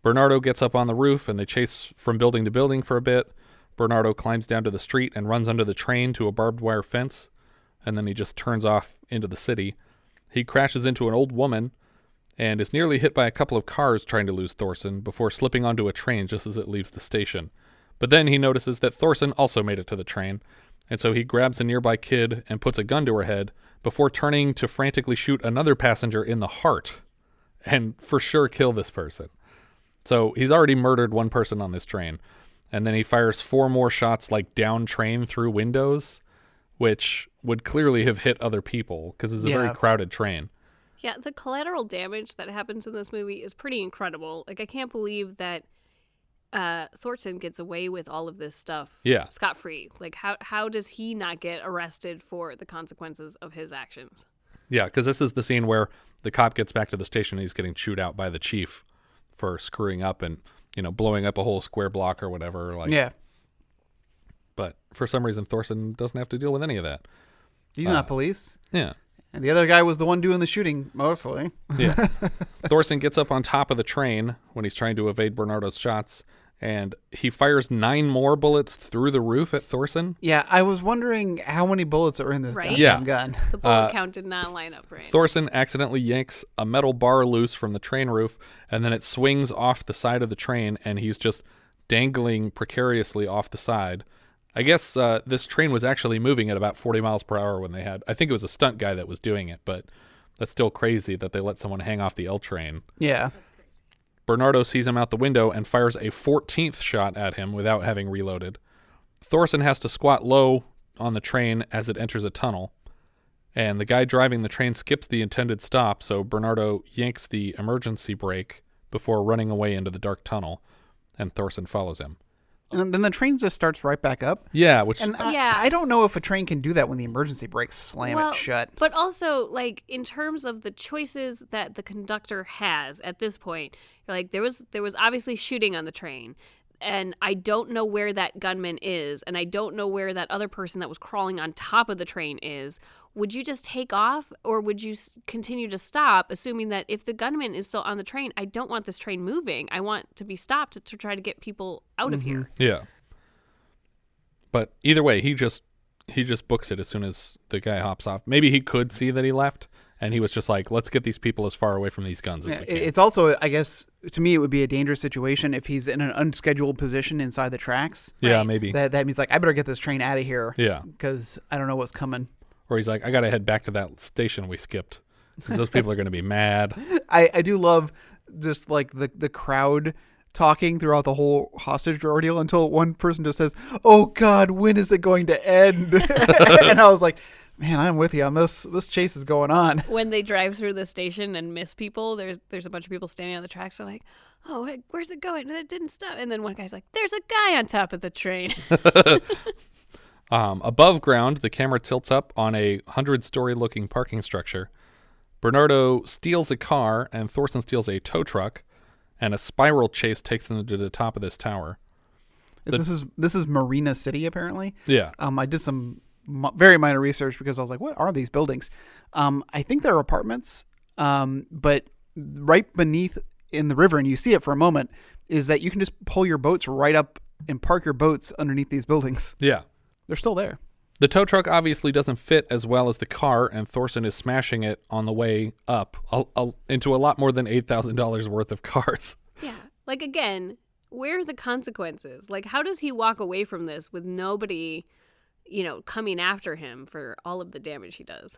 Bernardo gets up on the roof and they chase from building to building for a bit. Bernardo climbs down to the street and runs under the train to a barbed wire fence. And then he just turns off into the city. He crashes into an old woman and is nearly hit by a couple of cars trying to lose Thorson before slipping onto a train just as it leaves the station. But then he notices that Thorson also made it to the train, and so he grabs a nearby kid and puts a gun to her head before turning to frantically shoot another passenger in the heart and for sure kill this person. So he's already murdered one person on this train, and then he fires 4 more shots like down train through windows, which would clearly have hit other people because it's a very crowded train. Yeah, the collateral damage that happens in this movie is pretty incredible. Like, I can't believe that Thorson gets away with all of this stuff scot-free. Like, how does he not get arrested for the consequences of his actions? Yeah, because this is the scene where the cop gets back to the station and he's getting chewed out by the chief for screwing up and, blowing up a whole square block or whatever. Yeah. But for some reason, Thorson doesn't have to deal with any of that. He's not police. Yeah. And the other guy was the one doing the shooting, mostly. Yeah. Thorson gets up on top of the train when he's trying to evade Bernardo's shots, and he fires 9 more bullets through the roof at Thorson. Yeah, I was wondering how many bullets are in this gun. The bullet count did not line up right. Thorson accidentally yanks a metal bar loose from the train roof, and then it swings off the side of the train, and he's just dangling precariously off the side. I guess this train was actually moving at about 40 miles per hour when they had... I think it was a stunt guy that was doing it, but that's still crazy that they let someone hang off the L train. Yeah. That's crazy. Bernardo sees him out the window and fires a 14th shot at him without having reloaded. Thorson has to squat low on the train as it enters a tunnel, and the guy driving the train skips the intended stop, so Bernardo yanks the emergency brake before running away into the dark tunnel, and Thorson follows him. And then the train just starts right back up. Yeah, which... And I don't know if a train can do that when the emergency brakes slam it shut. But also, like, in terms of the choices that the conductor has at this point, like, there was obviously shooting on the train, and I don't know where that gunman is, and I don't know where that other person that was crawling on top of the train is. Would you just take off, or would you continue to stop, assuming that if the gunman is still on the train, I don't want this train moving. I want to be stopped to try to get people out of here. Yeah. But either way, he just books it as soon as the guy hops off. Maybe he could see that he left, and he was just like, let's get these people as far away from these guns as we can. It's also, I guess, to me, it would be a dangerous situation if he's in an unscheduled position inside the tracks. Yeah, right. Maybe. That means, like, I better get this train out of here. Yeah. Because I don't know what's coming. Or he's like, I got to head back to that station we skipped because those people are going to be mad. I do love just like the crowd talking throughout the whole hostage ordeal until one person just says, "Oh God, when is it going to end?" And I was like, man, I'm with you on this. This chase is going on. When they drive through the station and miss people, there's a bunch of people standing on the tracks. They're like, "Oh, where's it going? It didn't stop." And then one guy's like, "There's a guy on top of the train." Above ground, the camera tilts up on a 100-story looking parking structure. Bernardo steals a car, and Thorson steals a tow truck, and a spiral chase takes them to the top of this tower. This is Marina City, apparently. Yeah. I did some very minor research because I was like, what are these buildings? I think they're apartments, but right beneath in the river, and you see it for a moment, is that you can just pull your boats right up and park your boats underneath these buildings. Yeah. They're still there. The tow truck obviously doesn't fit as well as the car, and Thorson is smashing it on the way up into a lot more than $8,000 worth of cars. Yeah. Like, again, where are the consequences? Like, how does he walk away from this with nobody, coming after him for all of the damage he does?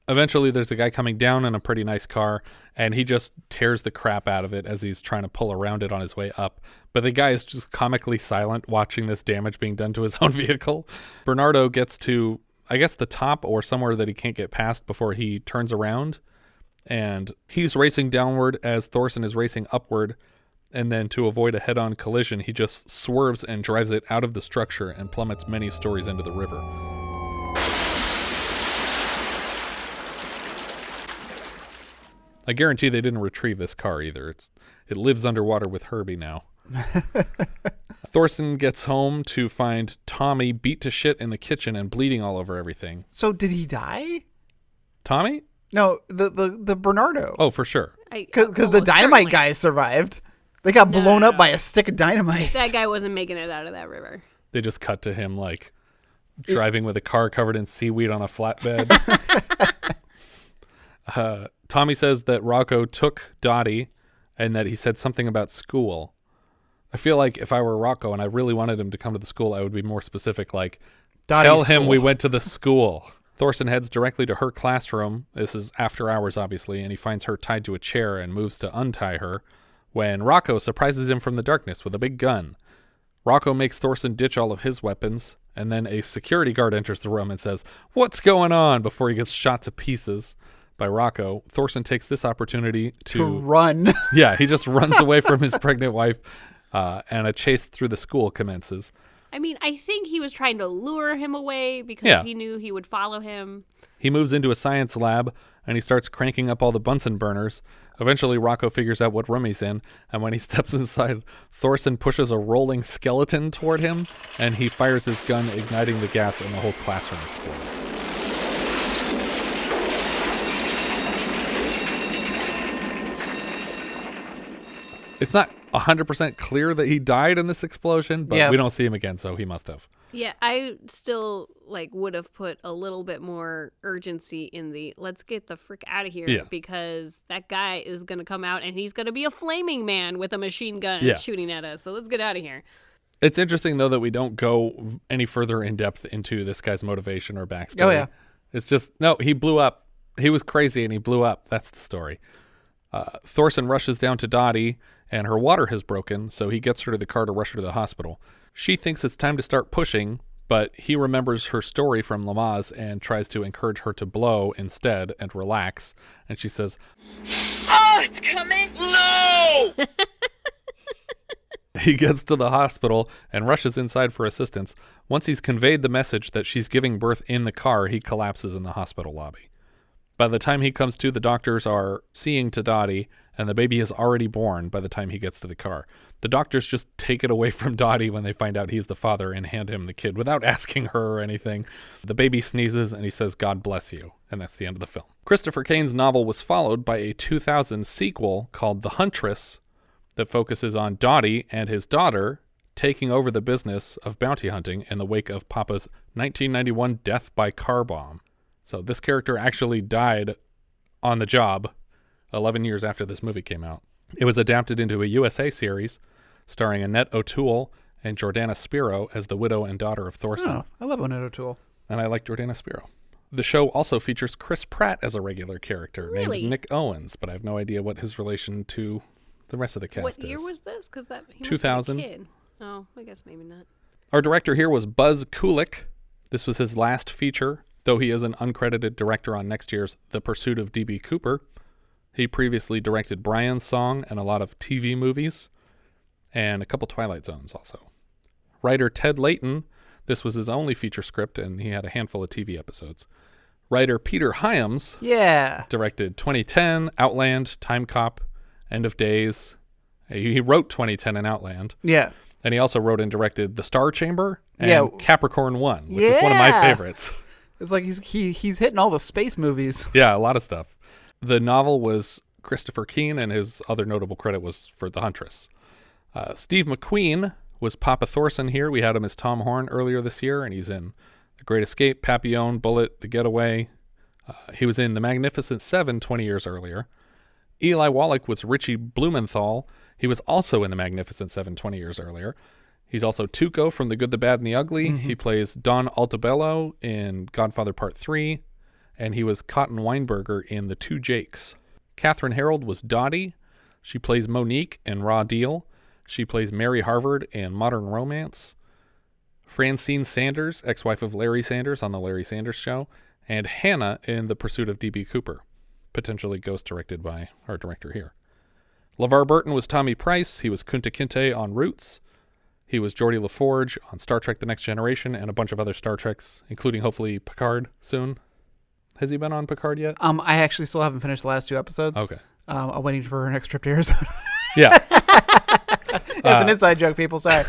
Eventually, there's a guy coming down in a pretty nice car, and he just tears the crap out of it as he's trying to pull around it on his way up. But the guy is just comically silent watching this damage being done to his own vehicle. Bernardo gets to, I guess, the top or somewhere that he can't get past before he turns around. And he's racing downward as Thorson is racing upward. And then to avoid a head-on collision, he just swerves and drives it out of the structure and plummets many stories into the river. I guarantee they didn't retrieve this car either. It lives underwater with Herbie now. Thorson gets home to find Tommy beat to shit in the kitchen and bleeding all over everything. So did he die? Tommy? No, the Bernardo. Oh, for sure. Because the dynamite guys survived. They got blown up by a stick of dynamite. That guy wasn't making it out of that river. They just cut to him like driving with a car covered in seaweed on a flatbed. Tommy says that Rocco took Dotty and that he said something about school. I feel like if I were Rocco and I really wanted him to come to the school, I would be more specific, like, tell him we went to the school. Thorson heads directly to her classroom. This is after hours, obviously, and he finds her tied to a chair and moves to untie her when Rocco surprises him from the darkness with a big gun. Rocco makes Thorson ditch all of his weapons, and then a security guard enters the room and says, "What's going on?" before he gets shot to pieces by Rocco. Thorson takes this opportunity to run. Yeah, he just runs away from his pregnant wife, and a chase through the school commences. I mean, I think he was trying to lure him away because he knew he would follow him. He moves into a science lab, and he starts cranking up all the Bunsen burners. Eventually, Rocco figures out what room he's in, and when he steps inside, Thorson pushes a rolling skeleton toward him, and he fires his gun, igniting the gas, and the whole classroom explodes. It's not 100% clear that he died in this explosion, but we don't see him again, so he must have. Yeah, I still would have put a little bit more urgency in the let's get the frick out of here because that guy is going to come out and he's going to be a flaming man with a machine gun shooting at us. So let's get out of here. It's interesting, though, that we don't go any further in depth into this guy's motivation or backstory. Oh, yeah. It's just, no, he blew up. He was crazy and he blew up. That's the story. Thorson rushes down to Dotty, and her water has broken, so he gets her to the car to rush her to the hospital. She thinks it's time to start pushing, but he remembers her story from Lamaze and tries to encourage her to blow instead and relax. And she says, "Oh, it's coming." No! He gets to the hospital and rushes inside for assistance. Once he's conveyed the message that she's giving birth in the car, he collapses in the hospital lobby. By the time he comes to, the doctors are seeing to Dotty, and the baby is already born by the time he gets to the car. The doctors just take it away from Dotty when they find out he's the father and hand him the kid without asking her or anything. The baby sneezes and he says, "God bless you." And that's the end of the film. Christopher Kane's novel was followed by a 2000 sequel called The Huntress that focuses on Dotty and his daughter taking over the business of bounty hunting in the wake of Papa's 1991 death by car bomb. So this character actually died on the job 11 years after this movie came out. It was adapted into a USA series starring Annette O'Toole and Jordana Spiro as the widow and daughter of Thorson. Oh, I love Annette O'Toole. And I like Jordana Spiro. The show also features Chris Pratt as a regular character named Nick Owens, but I have no idea what his relation to The rest of the cast What year was this? Because he must 2000. be a kid. Oh, I guess maybe not. Our director here was Buzz Kulik. This was his last feature, though he is an uncredited director on next year's The Pursuit of D.B. Cooper. He previously directed Brian's Song and a lot of TV movies, and a couple Twilight Zones also. Writer Ted Leighton, this was his only feature script, and he had a handful of TV episodes. Writer Peter Hyams directed 2010, Outland, Time Cop, End of Days. He wrote 2010 and Outland. Yeah. And he also wrote and directed The Star Chamber and Capricorn 1, which is one of my favorites. It's like he's hitting all the space movies. Yeah, a lot of stuff. The novel was Christopher Keane, and his other notable credit was for The Huntress. Steve McQueen was Papa Thorson here. We had him as Tom Horn earlier this year, and he's in The Great Escape, Papillon, Bullet, The Getaway. He was in The Magnificent Seven 20 years earlier. Eli Wallach was Ritchie Blumenthal. He was also in The Magnificent Seven 20 years earlier. He's also Tuco from The Good, the Bad, and the Ugly. Mm-hmm. He plays Don Altobello in Godfather Part 3, and he was Cotton Weinberger in The Two Jakes. Kathryn Harrold was Dotty. She plays Monique in Raw Deal. She plays Mary Harvard in Modern Romance. Francine Sanders, ex-wife of Larry Sanders on The Larry Sanders Show, and Hannah in The Pursuit of D.B. Cooper, potentially ghost-directed by our director here. LeVar Burton was Tommy Price. He was Kunta Kinte on Roots. He was Geordie LaForge on Star Trek The Next Generation and a bunch of other Star Treks, including hopefully Picard soon. Has he been on Picard yet? I actually still haven't finished the last 2 episodes. Okay. I'm waiting for her next trip to Arizona. Yeah. It's an inside joke, people. Sorry.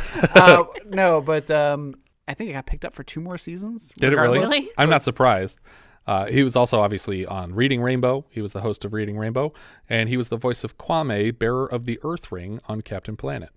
No, but I think it got picked up for 2 more seasons. Did it really? Really? I'm not surprised. He was also obviously on Reading Rainbow. He was the host of Reading Rainbow, and he was the voice of Kwame, bearer of the Earth Ring on Captain Planet.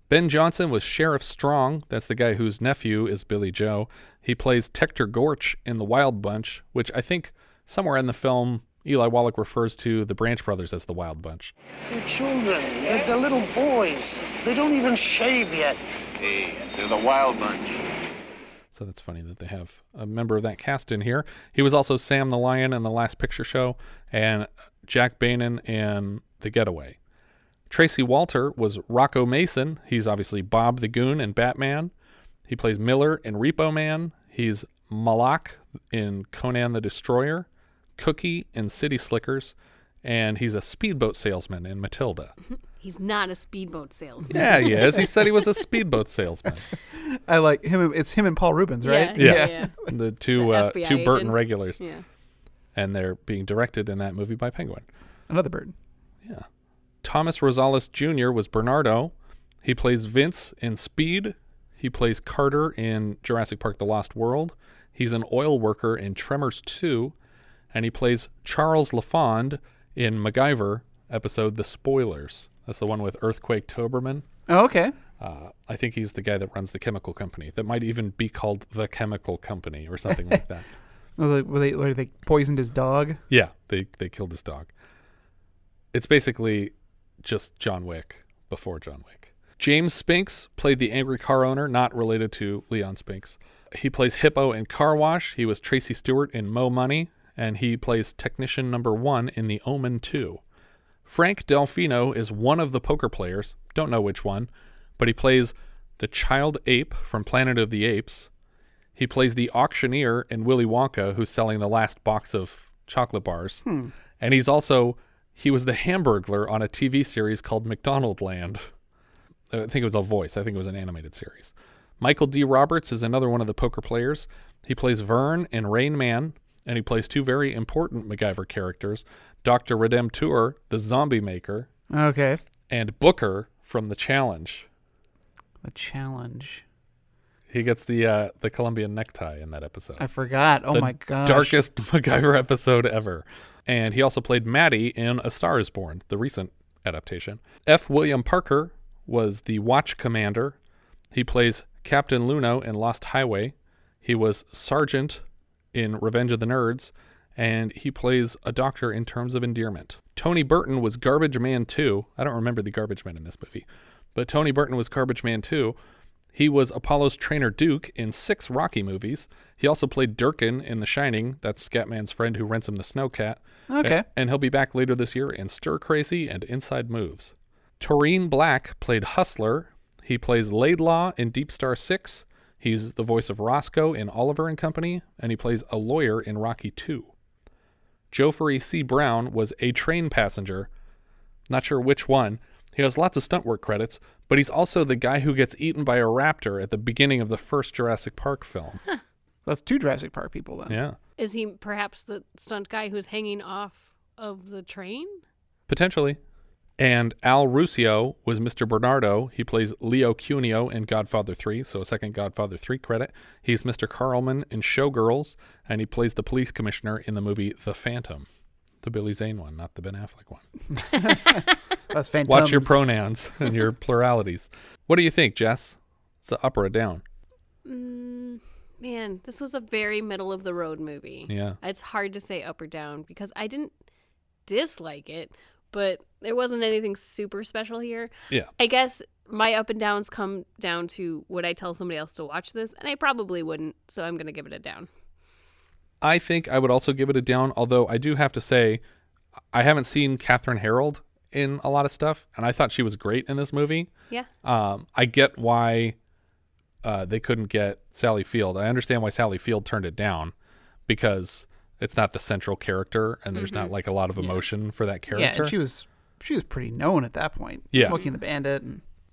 Ben Johnson was Sheriff Strong. That's the guy whose nephew is Billy Joe. He plays Tector Gorch in The Wild Bunch, which I think somewhere in the film Eli Wallach refers to the Branch brothers as the Wild Bunch. They're children. They're little boys. They don't even shave yet. Hey, they're the Wild Bunch. So that's funny that they have a member of that cast in here. He was also Sam the Lion in The Last Picture Show and Jack Banan in The Getaway. Tracy Walter was Rocco Mason. He's obviously Bob the Goon in Batman. He plays Miller in Repo Man. He's Malak in Conan the Destroyer, Cookie in City Slickers, and he's a speedboat salesman in Matilda. He's not a speedboat salesman. Yeah, he is. He said he was a speedboat salesman. I like him. It's him and Paul Rubens, right? Yeah. The two FBI Burton agents. regulars. Yeah. And they're being directed in that movie by Penguin. Another Burton. Yeah. Thomas Rosales Jr. was Bernardo. He plays Vince in Speed. He plays Carter in Jurassic Park: The Lost World. He's an oil worker in Tremors 2. And he plays Charles LaFond in MacGyver episode The Spoilers. That's the one with Earthquake Toberman. Oh, okay. I think he's the guy that runs the chemical company. That might even be called The Chemical Company or something like that. Were they poisoned his dog? Yeah, they killed his dog. It's basically just John Wick before John Wick. James Spinks played the angry car owner, not related to Leon Spinks. He plays Hippo in Car Wash. He was Tracy Stewart in Mo Money, and he plays Technician Number 1 in The Omen 2. Frank Delfino is one of the poker players, don't know which one, but he plays the child ape from Planet of the Apes. He plays the auctioneer in Willy Wonka who's selling the last box of chocolate bars. And he was the Hamburglar on a TV series called McDonaldland. I think it was a voice. I think it was an animated series. Michael D. Roberts is another one of the poker players. He plays Vern in Rain Man, and he plays 2 very important MacGyver characters, Dr. Redemptor, the zombie maker. Okay. And Booker from The Challenge. The Challenge. He gets the Colombian necktie in that episode. I forgot. Oh my gosh. Darkest MacGyver episode ever. And he also played Maddie in A Star is Born, the recent adaptation. F. William Parker was the watch commander. He plays Captain Luno in Lost Highway. He was Sergeant in Revenge of the Nerds, and he plays a doctor in Terms of Endearment. Tony Burton was Garbage Man 2. I don't remember the Garbage Man in this movie, but Tony Burton was Garbage Man 2. He was Apollo's trainer Duke in 6 Rocky movies. He also played Durkin in The Shining. That's Scatman's friend who rents him the Snowcat. Okay. And he'll be back later this year in Stir Crazy and Inside Moves. Taurine Black played Hustler. He plays Laidlaw in Deep Star 6. He's the voice of Roscoe in Oliver and Company, and he plays a lawyer in Rocky 2. Geoffrey C. Brown was a train passenger. Not sure which one. He has lots of stunt work credits, but he's also the guy who gets eaten by a raptor at the beginning of the first Jurassic Park film. Huh. That's 2 Jurassic Park people then. Yeah. Is he perhaps the stunt guy who's hanging off of the train? Potentially. And Al Ruscio was Mr. Bernardo. He plays Leo Cuneo in Godfather 3, so a second Godfather 3 credit. He's Mr. Carlman in Showgirls, and he plays the police commissioner in the movie The Phantom. The Billy Zane one, not the Ben Affleck one. That's Phantoms. Watch your pronouns and your pluralities. What do you think, Jess? It's an up or a down? Man, this was a very middle-of-the-road movie. Yeah. It's hard to say up or down because I didn't dislike it, but there wasn't anything super special here. Yeah. I guess my up and downs come down to would I tell somebody else to watch this? And I probably wouldn't, so I'm going to give it a down. I think I would also give it a down, although I do have to say I haven't seen Kathryn Harrold in a lot of stuff, and I thought she was great in this movie. Yeah. I get why they couldn't get Sally Field. I understand why Sally Field turned it down because it's not the central character, and there's not like a lot of emotion for that character. Yeah, and she was pretty known at that point. Yeah. Smoking the Bandit.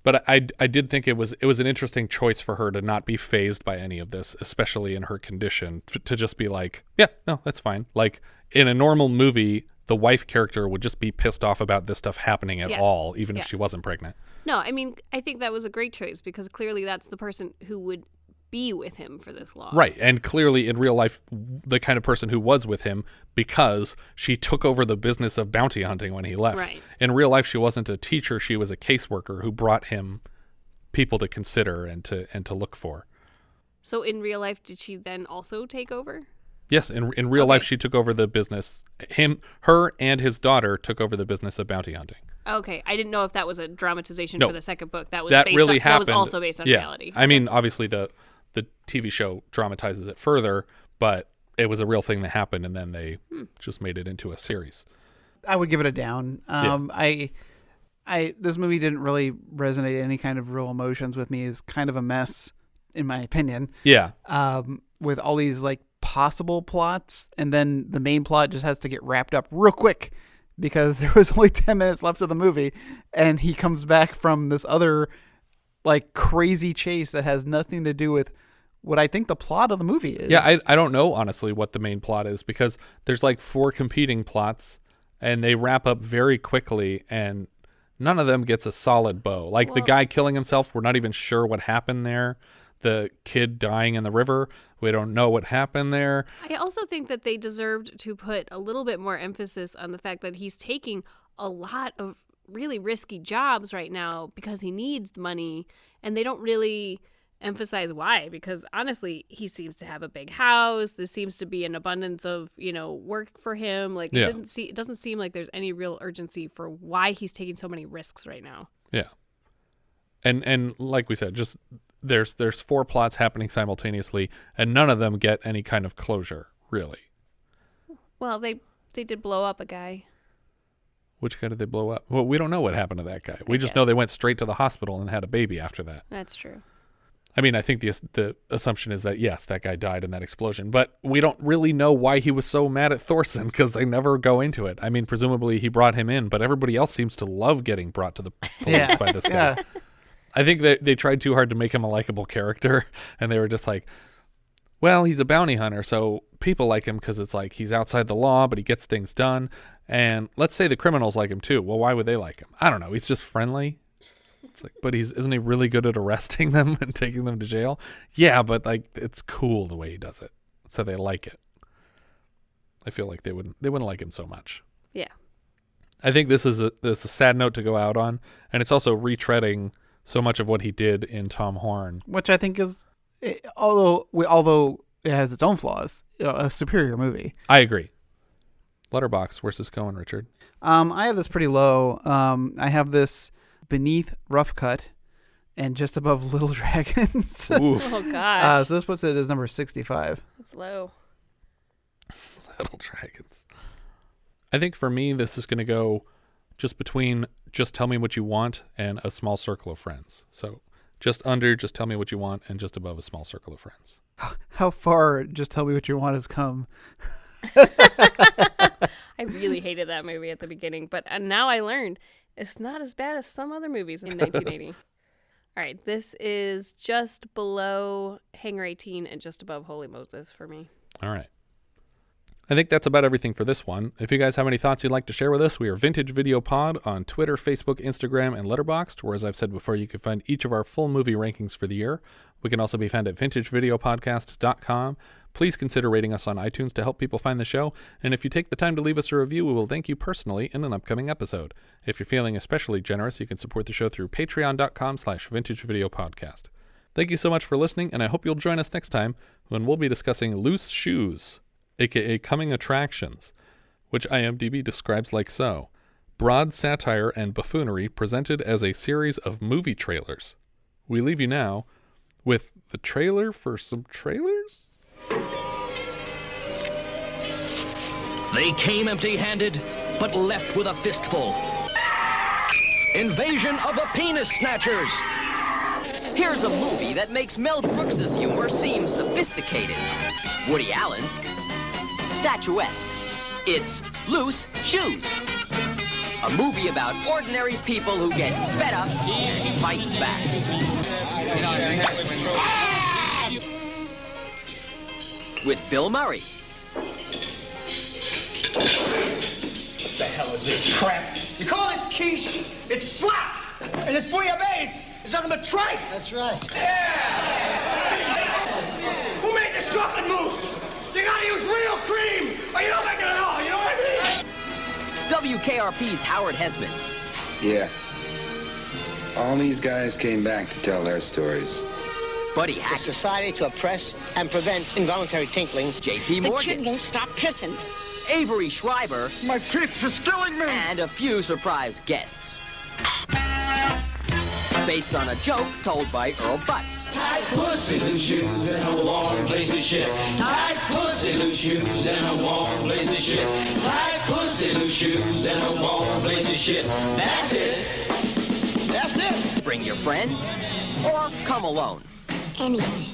But I did think it was an interesting choice for her to not be fazed by any of this, especially in her condition, to just be like, yeah, no, that's fine. Like in a normal movie, the wife character would just be pissed off about this stuff happening at all, even if she wasn't pregnant. No, I mean, I think that was a great choice because clearly that's the person who would be with him for this long. Right. And clearly in real life, the kind of person who was with him because she took over the business of bounty hunting when he left. Right. In real life, she wasn't a teacher. She was a caseworker who brought him people to consider and to look for. So in real life, did she then also take over? Yes. In real life, she took over the business. Her and his daughter took over the business of bounty hunting. Okay. I didn't know if that was a dramatization No. for the second book. That was Really happened. That was also based on reality. I mean, obviously the TV show dramatizes it further, but it was a real thing that happened, and then they just made it into a series. I would give it a down. This movie didn't really resonate any kind of real emotions with me. It's kind of a mess, in my opinion. Yeah. With all these like possible plots, and then the main plot just has to get wrapped up real quick because there was only 10 minutes left of the movie, and he comes back from this other like crazy chase that has nothing to do with what I think the plot of the movie is. Yeah, I don't know, honestly, what the main plot is because there's like 4 competing plots, and they wrap up very quickly, and none of them gets a solid bow. Like the guy killing himself, we're not even sure what happened there. The kid dying in the river, we don't know what happened there. I also think that they deserved to put a little bit more emphasis on the fact that he's taking a lot of really risky jobs right now because he needs money, and they don't really emphasize why, because honestly he seems to have a big house. There seems to be an abundance of work for him. Like it doesn't seem like there's any real urgency for why he's taking so many risks right now. Yeah. And like we said, just there's 4 plots happening simultaneously, and none of them get any kind of closure, really. Well, they did blow up a guy. Which guy did they blow up? Well, we don't know what happened to that guy. We just know they went straight to the hospital and had a baby after that. That's true. I mean, I think the assumption is that, yes, that guy died in that explosion, but we don't really know why he was so mad at Thorson because they never go into it. I mean, presumably he brought him in, but everybody else seems to love getting brought to the police by this guy. Yeah. I think that they tried too hard to make him a likable character, and they were just like, well, he's a bounty hunter, so people like him because it's like he's outside the law, but he gets things done. And let's say the criminals like him too. Well, why would they like him? I don't know. He's just friendly. It's like, but isn't he really good at arresting them and taking them to jail? Yeah, but like it's cool the way he does it, so they like it. I feel like they wouldn't like him so much. Yeah. I think this is a sad note to go out on, and it's also retreading so much of what he did in Tom Horn, which I think is, although it has its own flaws, a superior movie. I agree. Letterboxd, where's this going, Richard? I have this pretty low. I have this beneath Rough Cut and just above Little Dragons. Oof. Oh, gosh. So this puts it as number 65. That's low. Little Dragons. I think for me, this is going to go just between Just Tell Me What You Want and A Small Circle of Friends. So just under Just Tell Me What You Want and just above A Small Circle of Friends. How far Just Tell Me What You Want has come. I really hated that movie at the beginning, but now I learned it's not as bad as some other movies in 1980. All right, this is just below Hangar 18 and just above Holy Moses for me. All right. I think that's about everything for this one. If you guys have any thoughts you'd like to share with us, we are Vintage Video Pod on Twitter, Facebook, Instagram, and Letterboxd, where, as I've said before, you can find each of our full movie rankings for the year. We can also be found at vintagevideopodcast.com. Please consider rating us on iTunes to help people find the show, and if you take the time to leave us a review, we will thank you personally in an upcoming episode. If you're feeling especially generous, you can support the show through patreon.com/vintagevideopodcast. Thank you so much for listening, and I hope you'll join us next time when we'll be discussing Loose Shoes, aka Coming Attractions, which IMDb describes like so: broad satire and buffoonery presented as a series of movie trailers. We leave you now with the trailer for some trailers? They came empty-handed, but left with a fistful. Invasion of the Penis Snatchers. Here's a movie that makes Mel Brooks's humor seem sophisticated. Woody Allen's statuesque. It's Loose Shoes. A movie about ordinary people who get fed up and fight back. With Bill Murray. What the hell is this crap? You call this quiche? It's slop! And this bouillabaisse is nothing but tripe! That's right. Yeah! Who made this chocolate mousse? You gotta use real cream, or you don't make it at all, you know what I mean? WKRP's Howard Hesseman. Yeah. All these guys came back to tell their stories. Buddy Hackett. The Society to Oppress and Prevent Involuntary Tinkling. J.P. Morgan. The kid won't stop kissing. Avery Schreiber. My pits is killing me. And a few surprise guests. Based on a joke told by Earl Butz. Tight pussy, loose shoes, and a warm place to shit. Tight pussy, loose shoes, and a warm place to shit. Tight pussy, loose shoes, and a warm place to shit. That's it. That's it. Bring your friends or come alone. Anything.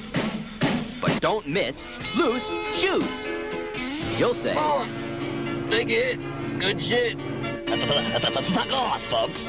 But don't miss Loose Shoes. You'll say, Big hit. Good shit. Fuck off, folks.